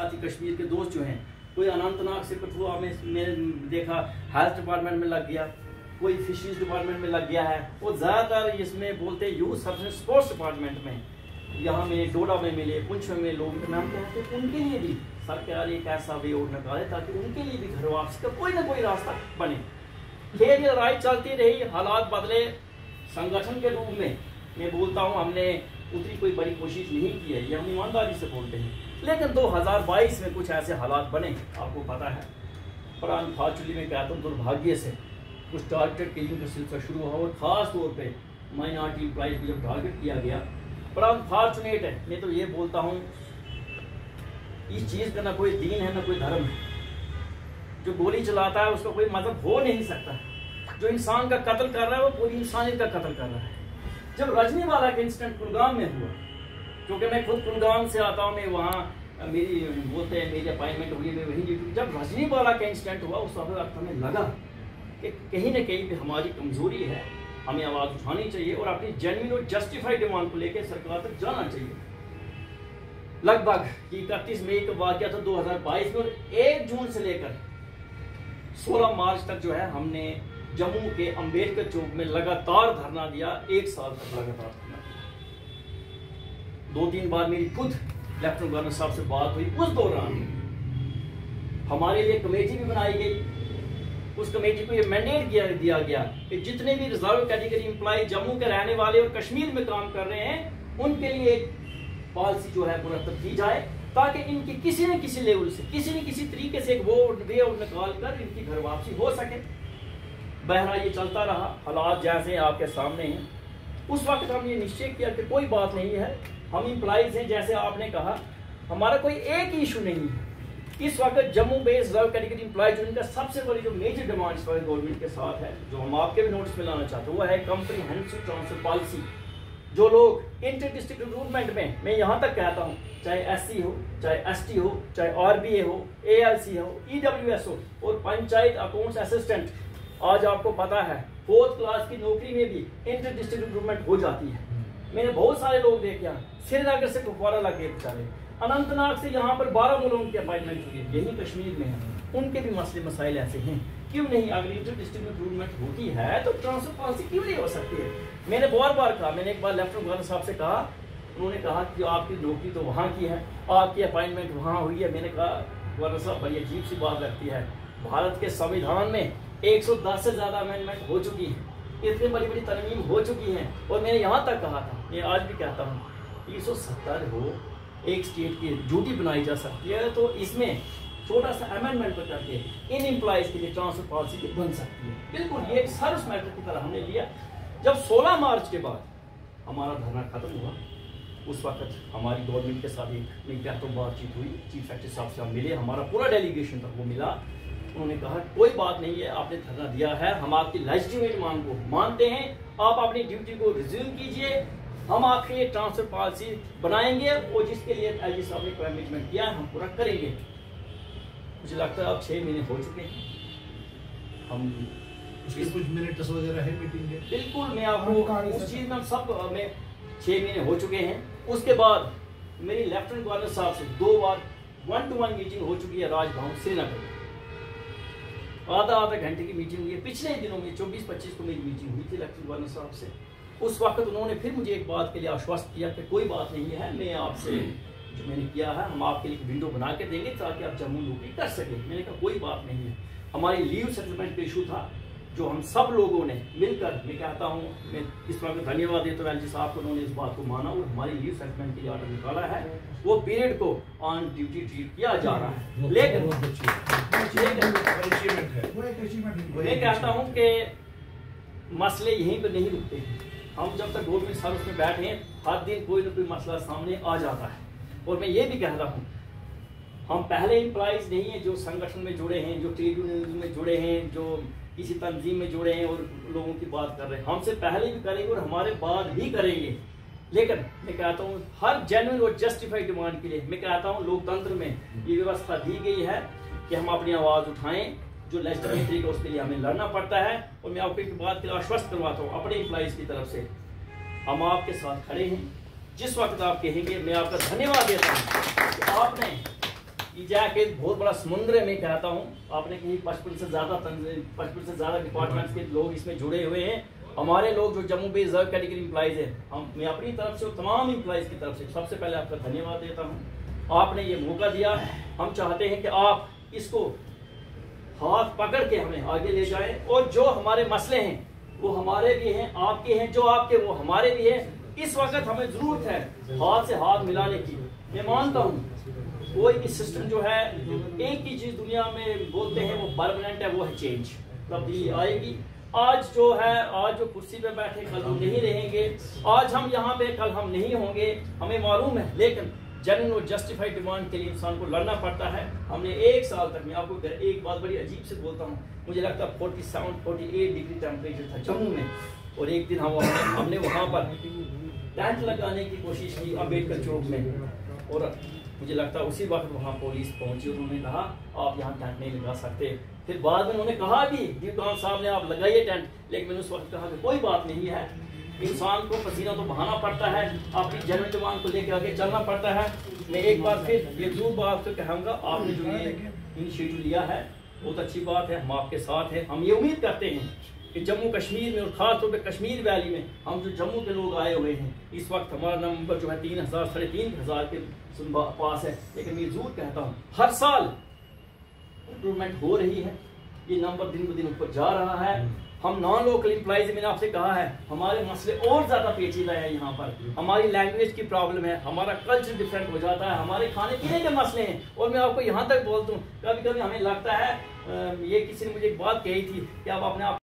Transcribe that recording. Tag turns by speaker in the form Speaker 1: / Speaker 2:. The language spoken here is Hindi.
Speaker 1: साथी कश्मीर के दोस्त जो हैं, कोई अनंतनाग से कठुआ में देखा हेल्थ डिपार्टमेंट में लग गया, कोई फिशरीज डिपार्टमेंट में लग गया है, वो ज़्यादातर इसमें बोलते हैं यूथ सर्विस स्पोर्ट्स डिपार्टमेंट में, यहाँ में डोडा में मिले, पुंछ में मिले लोग, मैं हम कहते हैं उनके लिए भी सरकार एक ऐसा वे और निकाले ताकि उनके लिए भी घर वापसी का कोई ना कोई रास्ता बने। खेल ये लड़ाई चलती रही, हालात बदले, संगठन के रूप में मैं बोलता हूँ हमने उतनी कोई बड़ी कोशिश नहीं की है, ये हम ईमानदारी से बोलते हैं, लेकिन 2022 में कुछ ऐसे हालात बने, आपको पता है। पर अनफॉर्चुनेटली मैं कहता हूँ दुर्भाग्य से कुछ टारगेटेड किलिंग का सिलसिला शुरू हुआ और ख़ास तौर पे माइनॉरिटी एम्प्लॉइज को जब टारगेट किया गया। पर अनफॉर्चुनेट है, मैं तो ये बोलता हूँ इस चीज़ का ना कोई दीन है ना कोई धर्म है। जो गोली चलाता है उसका कोई मतलब हो नहीं सकता, जो इंसान का कत्ल कर रहा है वो पूरी इंसानियत का कत्ल कर रहा है। जब रजनीवाला का इंसिडेंट कुलगाम में हुआ, क्योंकि मैं खुद कुलगाम से आता हूँ, मैं वहाँ मेरी बोलते हैं मेरी अपॉइंटमेंट हुई, मैं वहीं ड्यूटी, जब रजनीवाला का इंसिडेंट हुआ उस वक्त हमें लगा कि कहीं ना कहीं पे हमारी कमजोरी है, हमें आवाज़ उठानी चाहिए और अपनी जेन्युइन और जस्टिफाइड डिमांड को लेकर सरकार तक जाना चाहिए। लगभग 31 मई का वाक़या था 2022 में, और 1 जून से लेकर 16 मार्च तक जो है हमने जम्मू के अंबेडकर चौक में लगातार धरना दिया, 1 साल तक लगातार धरना दिया। 2-3 बार मेरी खुद लेफ्टिनेंट गवर्नर साहब से बात हुई, उस दौरान हमारे लिए कमेटी भी बनाई गई। उस कमेटी को ये मैंडेट दिया गया कि जितने भी रिजर्व कैटेगरी एम्प्लॉय जम्मू के रहने वाले और कश्मीर में काम कर रहे हैं उनके लिए एक पॉलिसी जो है मुरतब की जाए, ताकि इनकी किसी न किसी लेवल से किसी न किसी तरीके से एक वो वे निकाल कर इनकी घर वापसी हो सके। बहरा ये चलता रहा, हालात जैसे आपके सामने हैं। उस वक्त हमने ये निश्चय किया कि कोई बात नहीं है, हम एम्प्लॉइज हैं, जैसे आपने कहा हमारा कोई एक ही इशू नहीं है। इस वक्त Jammu based reserve category employ जो इनका सबसे बड़ी जो मेजर डिमांड्स गवर्नमेंट के साथ है, जो हम आपके भी नोटिस में लाना चाहते हैं, वो है कॉम्प्रिहेंसिव ट्रांसफर पॉलिसी। जो लोग इंटर डिस्ट्रिक्ट रिक्रूटमेंट में, मैं यहाँ तक कहता हूँ, चाहे SC हो, चाहे ST हो, चाहे RBA हो, ALC हो, EWS हो और पंचायत अकाउंट्स असिस्टेंट, आज आपको पता है 4th क्लास की नौकरी में भी इंटर डिस्ट्रिक्ट रिक्रूटमेंट हो जाती है। मैंने बहुत सारे लोग देखे हैं, श्रीनगर से कुपवाड़ा लगे बेचारे, अनंतनाग से यहाँ पर 12 लोगों की अपॉइंटमेंट हुई है, यही कश्मीर में है, उनके भी मसले मसाइल ऐसे हैं। क्यों नहीं, अगर इंटर डिस्ट्रिक्ट रिक्रूटमेंट होती है तो ट्रांसफर पॉलिसी क्यों नहीं हो सकती है। मैंने बहुत बार कहा, मैंने एक बार लेफ्टिनेंट गवर्नर साहब से कहा, उन्होंने कहा कि आपकी नौकरी तो वहाँ की है, आपकी अपॉइंटमेंट वहाँ हुई है। मैंने कहा गवर्नर साहब बड़ी अजीब सी बात लगती है, भारत के संविधान में 110 से ज़्यादा अमेंडमेंट हो चुकी है, इतनी बड़ी बड़ी तरमीम हो चुकी हैं, और मैंने यहाँ तक कहा था, मैं आज भी कहता हूँ 370 हो एक स्टेट की ड्यूटी बनाई जा सकती है, तो इसमें छोटा सा अमेंडमेंट करके इन एम्प्लॉइज के लिए ट्रांसफर पॉलिसी बन सकती है। बिल्कुल ये एक सर्विस मैटर की तरह हमने लिया। जब 16 मार्च के बाद हमारा धरना खत्म हुआ, उस वक्त हमारी गवर्नमेंट के साथ एक मैं कहता हूँ बातचीत हुई, चीफ सेक्रेटरी साहब से हम मिले, हमारा पूरा डेलीगेशन था वो मिला। उन्होंने कहा कोई बात नहीं है, आपने धरना दिया है, हम आपकी लेजिटिमेट मांग को मानते हैं, आप अपनी ड्यूटी को रिज्यूम कीजिए, हम आपके लिए ट्रांसफर पॉलिसी बनाएंगे और जिसके लिए एलजी साहब ने कमिटमेंट किया है हम पूरा करेंगे। मुझे लगता है अब 6 महीने हो चुके हैं, हम
Speaker 2: कुछ मिनट्स वगैरह है मीटिंग के,
Speaker 1: बिल्कुल मैं आपको उस चीज में सब में 6 महीने हो चुके हैं। उसके बाद मेरी लेफ्टिनेंट गवर्नर साहब से 2 बार 1-to-1 मीटिंग हो चुकी है राजभवन श्रीनगर, आधा घंटे की मीटिंग हुई है। पिछले दिनों में 24-25 को मेरी मीटिंग हुई थी लेफ्टिनेंट गवर्नर साहब से। उस वक्त उन्होंने फिर मुझे एक बात के लिए आश्वस्त किया कि कोई बात नहीं है, मैं आपसे जो मैंने किया है हम आपके लिए विंडो बना के देंगे ताकि आप जम्मू नौकरी कर सकें। मैंने कहा कोई बात नहीं है। हमारी लीव सेटलमेंट का इशू था जो हम सब लोगों ने मिलकर, मैं कहता हूँ मैं इस बात का धन्यवाद देता हूँ एलजी साहब को, उन्होंने इस बात को माना और हमारी लीव सेटलमेंट के लिए ऑर्डर निकाला है। वो पीरियड को ऑन ड्यूटी ट्रीट किया जा रहा है। लेकिन मैं कहता हूँ कि मसले यहीं पर नहीं रुकते हैं। हम जब तक गवर्नमेंट सर्विस में बैठे हैं हर दिन कोई ना कोई मसला सामने आ जाता है। और मैं ये भी कह रहा हूँ हम पहले एम्प्लॉइज नहीं हैं जो संगठन में जुड़े हैं, जो ट्रेड यूनियन में जुड़े हैं, जो किसी तंजीम में जुड़े हैं और लोगों की बात कर रहे हैं। हमसे पहले भी करेंगे और हमारे बाद भी करेंगे। लेकिन मैं कहता हूँ हर जेन्युइन और जस्टिफाइड डिमांड के लिए मैं कहता हूँ लोकतंत्र में ये व्यवस्था दी गई है कि हम अपनी आवाज़ उठाएं, जो लेजिटिमेट तरीका उसके लिए हमें लड़ना पड़ता है। और मैं आपको एक बात के लिए आश्वस्त करवाता हूँ अपने एम्प्लॉइज की तरफ से, हम आपके साथ खड़े हैं। जिस वक्त आप कहेंगे मैं आपका धन्यवाद देता हूँ कि आपने कि जाके बहुत बड़ा समुद्र है। मैं कहता हूँ आपने कहीं 55 से ज़्यादा डिपार्टमेंट्स के लोग इसमें जुड़े हुए हैं। हमारे लोग जो Jammu based reserve category employees हैं, मैं अपनी तरफ से और तमाम एम्प्लॉइज की तरफ से सबसे पहले आपका धन्यवाद देता हूँ। आपने ये मौका दिया। हम चाहते हैं कि आप इसको हाथ पकड़ के हमें आगे ले जाएं और जो हमारे मसले हैं वो हमारे भी हैं, आपके हैं, जो आपके वो हमारे भी हैं। इस वक्त हमें जरूरत है हाथ से हाथ मिलाने की। मैं मानता हूँ कोई भी सिस्टम जो है, एक ही चीज दुनिया में बोलते हैं वो परमानेंट है, वो है चेंज। तब्दीली आएगी। आज जो है, आज जो कुर्सी पे बैठे कल हम नहीं रहेंगे, आज हम यहाँ पे कल हम नहीं होंगे, हमें मालूम है। लेकिन जेन्युइन और जस्टिफाइड डिमांड के लिए इंसान को लड़ना पड़ता है। हमने 1 साल तक, मैं आपको एक बात बड़ी अजीब से बोलता हूँ, मुझे लगता है 47-48 डिग्री टेम्परेचर था जम्मू में, और एक दिन हमने वहाँ पर टेंट लगाने की कोशिश की अम्बेडकर चौक में, और मुझे लगता है उसी वक्त वहाँ पुलिस पहुंची। उन्होंने कहा आप यहाँ टेंट नहीं लगा सकते। फिर बाद में उन्होंने कहा भी ड्यूटान साहब ने आप लगाइए टेंट, लेकिन मैंने उस वक्त कहा कि कोई बात नहीं है, इंसान को पसीना तो बहाना पड़ता है, अपनी जेन्युइन डिमांड को लेकर आगे चलना पड़ता है। मैं एक बार फिर ये जरूर बात तो कहूँगा, आपने जो ये इनिशिएटिव लिया है बहुत अच्छी बात है, हम आपके साथ हैं। हम ये उम्मीद करते हैं कि जम्मू कश्मीर में और खासतौर पर कश्मीर वैली में हम जो जम्मू के लोग आए हुए हैं, इस वक्त हमारा नंबर जो है 3,000 साढ़े 3,000 के पास है, लेकिन मैं जरूर कहता हूँ हर साल इम्प्रूवमेंट हो रही है। ये नंबर दिन ब दिन ऊपर जा रहा है। हम नॉन लोकल एम्प्लॉइज, मैंने आपसे कहा है, हमारे मसले और ज्यादा पेचीदा है। यहाँ पर हमारी लैंग्वेज की प्रॉब्लम है, हमारा कल्चर डिफरेंट हो जाता है, हमारे खाने पीने के मसले हैं। और मैं आपको यहाँ तक बोलता हूँ, कभी कभी हमें लगता है, ये किसी ने मुझे एक बात कही थी कि आप अपने आप